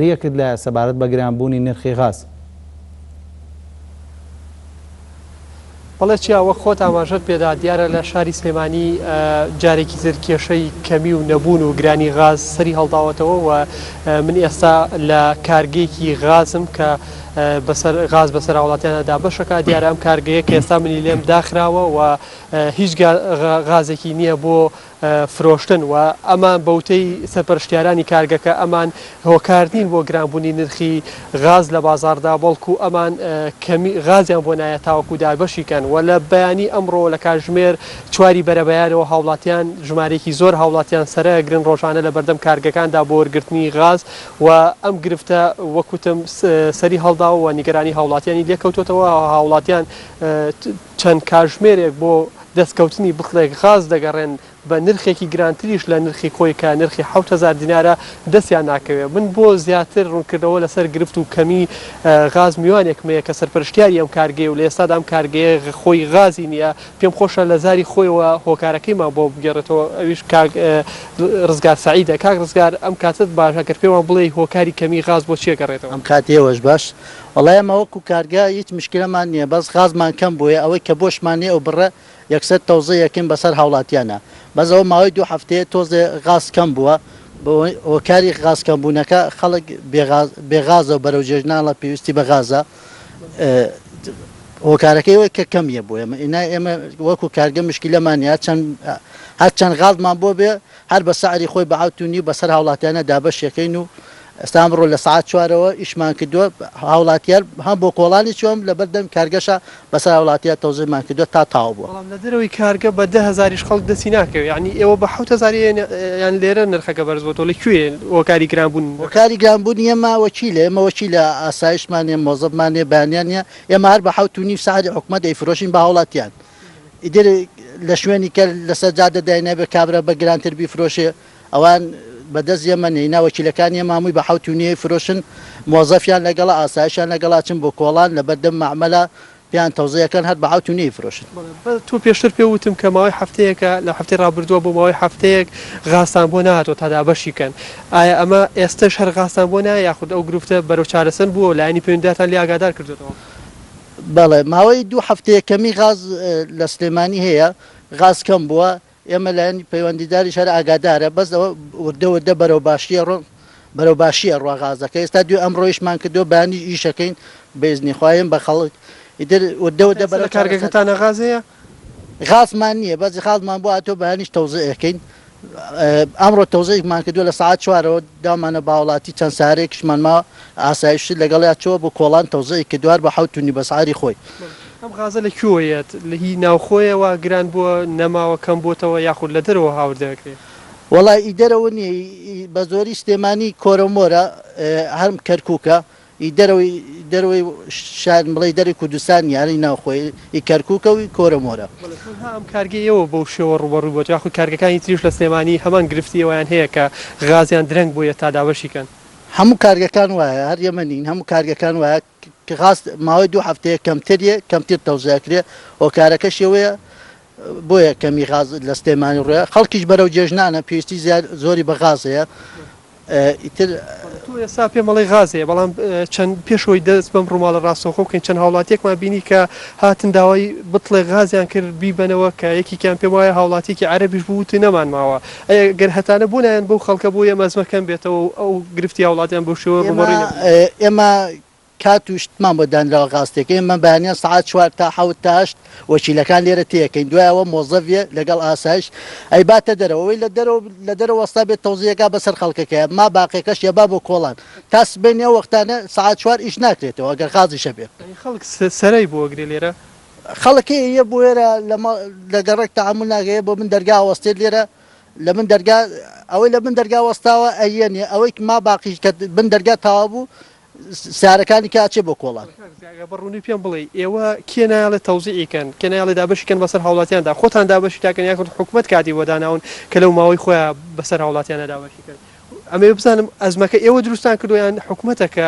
ریەکت لە سەبارەت بە گرانبوونی نرخی غاز. بەڵێ چیاوە خۆت ئاماژەت پێدا دیارە لە شاری سلێمانی جارێکی تر کێشەی کەمی و نەبوون و گرانی غاز سەری هەڵداوەتەوە و من ئێستا لە کارگەیەکی غازم کە غاز بەسەر وڵاتیانەدا بەشەکە دیارە ئەم کارگەیە کە ئێستا منی لێم داخراوە و هیچ غازێکی نییە بۆ فرۆشتن و ئەمان بەوتەی سەرپەرشتیارانی کارگەکە ئەمان هۆکاردین بۆ گرانبوونی نرخی غاز لە بازاردا بەڵکو ئەمان غازیان بۆ نایە تاوەکو دابەشیکەن و لە بەیانی ئەمڕۆ لە کاتژمێر چواری بەرەبەیانەوە هاوڵاتیان ژمارێکی زۆر هاوڵاتیان سەرەگرن ڕۆژانە لە بەردەم کارگەکاندا بۆ وەرگرتنی غاز و ئەم گرفتە وەکوتم سەری هەڵدا و نیگەرانی هاوڵاتیانی لێکەوتوتەوە هاوڵاتیان چەند کاتژمێرێک بۆ دەستکەوتنی بخڵێک غاز دەگەڕێن بە نرخێکی گرانتریش لە نرخی خۆی کە نرخی 7,000 دینارە دەستیان ناکەوێت. من بۆ زیاتر ڕوونکردەوە لەسەر گرفت و کەمی غاز میوانێکمەیە کە سەرپەرشتیاری ئەم کارگەی و لە ئێستادا ئەم کارگەیە خۆی غازی نییە پێم خۆشە لە زاری خۆیەوە هۆکارەکەیمان بۆ بگەڕێتەوە ئەویش ڕزگار سعیدە کاک ڕزگار ئەم کاتت باشەکرد پێوان بڵێ هۆکاری کەمی غاز بۆ چیە گەڕێتەوە ئەم کاتێوەش باش وڵای ئەمە وەکو کارگا هیچ مشکلەمان نییە بەس غازمان کەم بووە ئەوەی کە بۆشمانێ ئەو بڕە یەکسەر تەوزە یەکەین بەسەر هاوڵاتیانە بەزەوە ماوەی 2 هەفتەیە تۆزێ غاز کەم بووە هۆکاری غاز کەمبوونەکە خەڵک بێغازە و بەرەو جێژناڵە پێویستی بە غازە هۆکارەکەی کە کەمیە بوو ئێمە وەکو کارگە مشکلەمانە هەرچەند غازمان بۆ بێ هەر بە سعری خۆی بە 7.5 بەسەر هاوڵاتیانە دابەشەکەین و ئێستا ئەمڕۆ لە سعات 4ەوە ئیشمان کردووە هاوڵاتیان هەم بۆ کۆڵانی چۆم لە بەردەم کارگەشە بەسەر هاوڵاتیان تەوزێمان کردووە تا تاو بووە لە دەرەوەی کارگە بە 10,000 خەڵک دەستی ناکەوێت یعنی ئێوە بە 7,000 یان لێرە نرخەکە بەرز بۆتەوە لەکوێ هۆکاری گرانبوون هۆکاری گرانبوونی ئێمە وەکیلە ئێمە وەکیلە ئاسایشمانێ مۆزەفمانێ بەیانیانە ئێمە هەر بە 7.5 سعری حکومەت دەیفرۆشین بە هاوڵاتیان ئیدر لە شوێنی کە لەسەر جادە داینە بە کابرا بە گرانتر بیفرۆشێ ئەوان بەدەست ئێمە ناوەکیلەکانی مامووی بە 7.5 فرۆشن مۆزەفیان لەگەڵا ئاسایشیان لەگەڵاچن بۆ کۆڵان لە بەردەم معمەلە پیان تەوزەیەکان هەر بە 7.5 فرۆشن تۆ پێشتر پێوتم کە ماوەی هەفتەیەکە لە هەفتەی ڕابردووە بۆ ماوەی هەفتەیەک غازتان بۆ نهاتەوە تا دابەشیکەن ئایا ئەمە ئێستش هەر غازتان بۆ نایە یاخود ئەو گروفتە بەرەو چارەسەر بووە لایەنی پەیوەندیدارتان لێ ئاگادار کردوێتەوە بەڵێ ماوەی 2 هەفتەیەکەمی غاز لە سلێمانی هەیە غاز کەم بووە ئێمە لایەن پەیوەندیداری شەر ئاگادارە بەس وردە بەرەو باشیە ڕواغازەکە ئێستا دوێ ئەمڕۆیشمان کردو بەیانی ئیشەکەین بێزنی خوایم بە خەڵک ئیتر وردە بەرە کارگەکەتانە غازەیە غازمان نییە بەزی خاڵمان بۆ هاتۆ بەیانیش تەوزەیەکەین ئەمڕۆ تەوزەیەکمان کردووە لە سعات 4ەوە دامانە باوڵاتی چەند سارێکیشمان ما ئاسایشی لەگەڵیا چۆ بۆ کۆڵان تەوزەی کردووار بە 7.5 بە سعری خۆی ئەم غازە لەکوێیەت لە هی ناوخۆیەوە گران بووە نەماوە کەم بۆتەوە یاخود لە دەرەوە هاوردەکرێت وڵای ئیدەرەوە نیە بە زۆری سلێمانی کۆرەمۆرە هەرم کەرکووکە دەرەوەی شار بڵێ دەری کوردستان یاری ناوخۆی کەرکووکەوی کۆرەمۆرە ئەم کارگەیەوە بەو شێوە ڕوبەڕوو بۆ یاخود کارگەکانی تریش لە سلێمانی هەمان گرفتیەوەیان هەیە کە غازیان درەنگ بۆیە تا دابەشیکەن هەموو کارگەکان وایە هەر ئێمەنین هەموو کارگەکان وایە کە غاز ماوەی 2 هەفتەیە کەمتر تەوزەکرێ ئۆکارەکە شێوەیە بۆیە کەمی غاز لە سلێمانی ڕووە خەڵکیش بەرەو جێژنانە پێویستی زۆری بە غازەیە ئیتر ئێستا پێم بەڵێ غازەیە بەڵام چەند پێشەوەی دەست بەم ڕووماڵە ڕاستەوخۆ بکەین چەند هاوڵاتیەکمان بینی کە هاتن داوای بڵێ غازیان کرد بیبەنەوە کە یەکێکیان پێم وایە هاوڵاتێکی عەرەبیش بووتی نەمان ماوە ئەگەر هەتانە بوونیان بەو خەڵکە بۆ ئێمە مەزمەکەم بێتەوە ئەو گرفتی هاوڵاتیان بۆ شێوە ڕووبەڕووی ئێمە کات و شتمان بۆ دانراوە غاستێکە ئێمە بەیانیان سعات 4 تا 7 تا 8 وەکیلەکان لێرە تێەکەین دوایەوە مۆزەڤە لەگەڵ ئاسایش ئەی باتە دەرەوەی لە دەرەوە وەستا بێت تەوزیەکە بەسەر خەڵکەکەیە ما باقیەکەش یەبا بۆ کۆڵان تا سبەینێ وەختانە سعات 4 ئیش ناکرێتەوە ئەگەر غازیشە بێت خەڵک سەرەی بۆ گرێ لێرە خەڵکی یە بۆ ئێرە لە گەڕێک تەعامل ناگەیە بۆ من دەرگا وەستێت لێرە لە من دەرگا ئەوەی لە من دەرگا وەستاوە ئەیەنێ ئەوەی ما باقیش کە من دەرگا تەواو بوو سارەکانی کاچێ بۆ کۆڵان بەڕوونی پێم بڵێ ئێوە کێ نایڵێ تەوزیعیکەن کە نایڵێ دابەشیکەن بەسەر هاوڵاتیاندا خۆتان دابەشی تاکەن یاکرد حکوومەت کاتی بۆ داناون کە لەو ماوەی خۆیان بەسەر هاوڵاتیانە دابەشیکەن ئەمە بزانم ئەزمەکە ئێوە دروستان کردویان حکوومەتە کە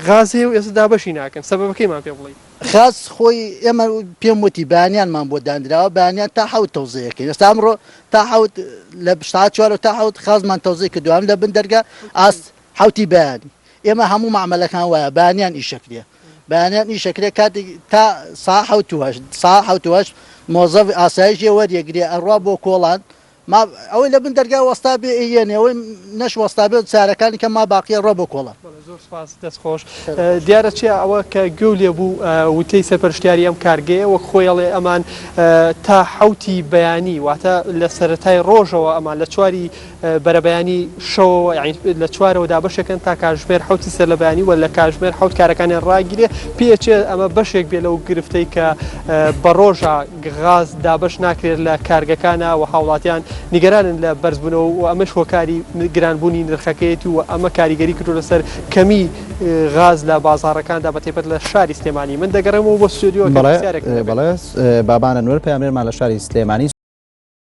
غازێ و ئێستا دابەشی ناکەن سەبەبەکەیمان پێ بڵێ خاص خۆی ئێمە پێم وتی بەیانیانمان بۆ دانراوە بەیانیان تا 7 تەوزەیەکەین ئێستا ئەمڕۆ تا 7 لە ساعت 4 تا 7 خازمان تەوزەی کردووان لە بن دەرگا ئاست حوتی بەیانی ئێمە هەموو معاملەکان وایە بەیانیان ئیشەکرێ بەیانیان ئیشەکرێ کاتێک تا سا حوتوهەش مۆزەف ئاسایشیە وەریەگرێ ئەڕوا بۆ کۆڵان ئەوەی لە بن دەرگای وەستا بێ ئێنێ ئەوەی نەش وەستا بێت چارەکانی کە ما باقیە ڕۆ بۆ کۆڵان زۆر سپاس دەستخۆش دیارە چیە ئەوە کە گوێ لێ بوو وتەی سەرپەرشتیاری ئەم کارگەیە وەک خۆیڵێ ئەمان تا حوتی بەیانی واتە لە سەرەتای ڕۆژەوە ئەمان لە چواری بەرەبەیانی شەوە لە چوارەوەدا بەشەکەن تا کاتژمێر حوتی سەر لە بەیانی و لە کاتژمێر حوت کارەکانیان ڕاگیرێ پێچێ ئەمە بەشێک بێ لەو گرفتەی کە بە ڕۆژە غاز دابش ناکرێت لە کارگەکانە و هاوڵاتیان نیگەرانن لە بەرزبوونەوە و ئەمەش هۆکاری گرانبوونی نرخەکەیەتی و ئەمە کاریگەری کردو لەسەر کەمی غاز لە بازاڕەکاندا بەتێپەت لە شاری سلێمانی من دەگەڕێمەوە بۆ ستودیۆ بەڵێ بابانە نوێر پەیامێرمان لە شاری سلێمانی